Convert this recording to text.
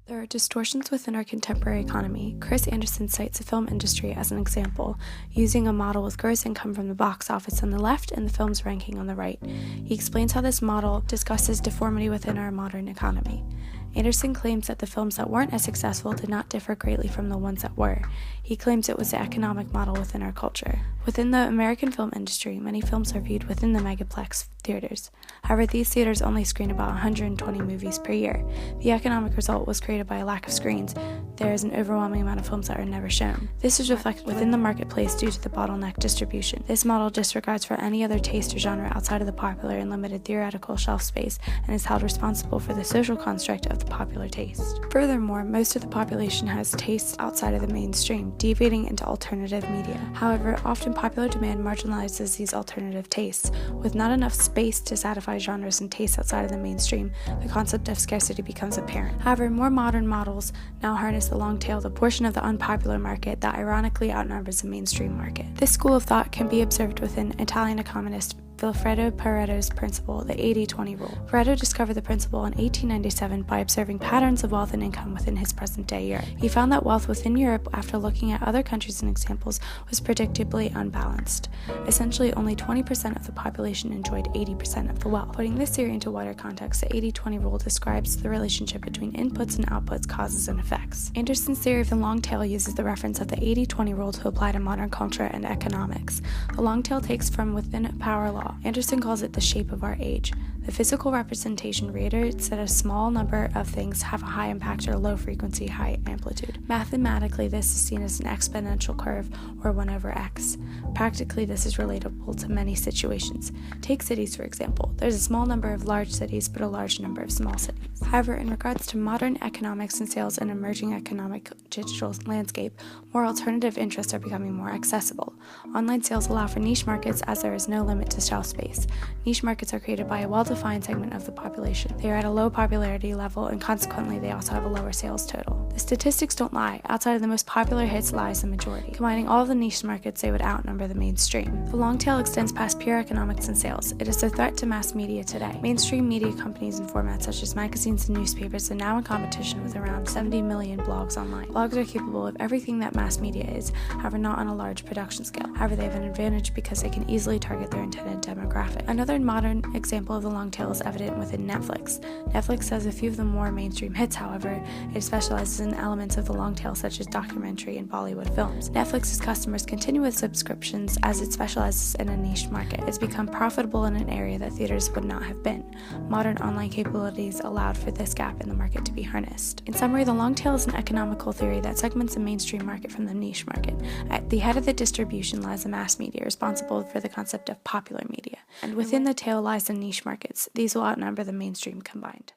There are distortions within our contemporary economy. Chris Anderson cites the film industry as an example, using a model with gross income from the box office on the left and the film's ranking on the right. He explains how this model discusses deformity within our modern economy. Anderson claims that the films that weren't as successful did not differ greatly from the ones that were. He claims it was the economic model within our culture. Within the American film industry, many films are viewed within the megaplex theaters. However, these theaters only screen about 120 movies per year. The economic result was created by a lack of screens. There is an overwhelming amount of films that are never shown. This is reflected within the marketplace due to the bottleneck distribution. This model disregards for any other taste or genre outside of the popular and limited theoretical shelf space and is held responsible for the social construct of the popular taste. Furthermore, most of the population has tastes outside of the mainstream, deviating into alternative media. However, often popular demand marginalizes these alternative tastes. With not enough space to satisfy genres and tastes outside of the mainstream, the concept of scarcity becomes apparent. However, more modern models now harness the long tail, the portion of the unpopular market that ironically outnumbers the mainstream market. This school of thought can be observed within Italian economist Vilfredo Pareto's principle, the 80-20 rule. Pareto discovered the principle in 1897 by observing patterns of wealth and income within his present-day Europe. He found that wealth within Europe, after looking at other countries and examples, was predictably unbalanced. Essentially, only 20% of the population enjoyed 80% of the wealth. Putting this theory into wider context, the 80-20 rule describes the relationship between inputs and outputs, causes and effects. Anderson's theory of the long tail uses the reference of the 80-20 rule to apply to modern culture and economics. The long tail takes from within a power law. Anderson calls it the shape of our age. The physical representation reiterates that a small number of things have a high impact or low frequency, high amplitude. Mathematically, this is seen as an exponential curve, or 1 over x. Practically, this is relatable to many situations. Take cities, for example. There's a small number of large cities, but a large number of small cities. However, in regards to modern economics and sales and emerging economic digital landscape, more alternative interests are becoming more accessible. Online sales allow for niche markets as there is no limit to shelf space. Niche markets are created by a well-defined segment of the population. They are at a low popularity level, and consequently they also have a lower sales total. The statistics don't lie. Outside of the most popular hits lies the majority. Combining all of the niche markets, they would outnumber the mainstream. The long tail extends past pure economics and sales. It is a threat to mass media today. Mainstream media companies and formats such as magazines and newspapers are now in competition with around 70 million blogs online. Blogs are capable of everything that mass media is, however not on a large production scale. However, they have an advantage because they can easily target their intended demographic. Another modern example of the long tail is evident within Netflix. Netflix has a few of the more mainstream hits, however, it specializes in elements of the long tail such as documentary and Bollywood films. Netflix's customers continue with subscriptions as it specializes in a niche market. It's become profitable in an area that theaters would not have been. Modern online capabilities allowed for this gap in the market to be harnessed. In summary, the long tail is an economical theory that segments the mainstream market from the niche market. At the head of the distribution lies the mass media, responsible for the concept of popular media. And within the tail lies the niche markets. These will outnumber the mainstream combined.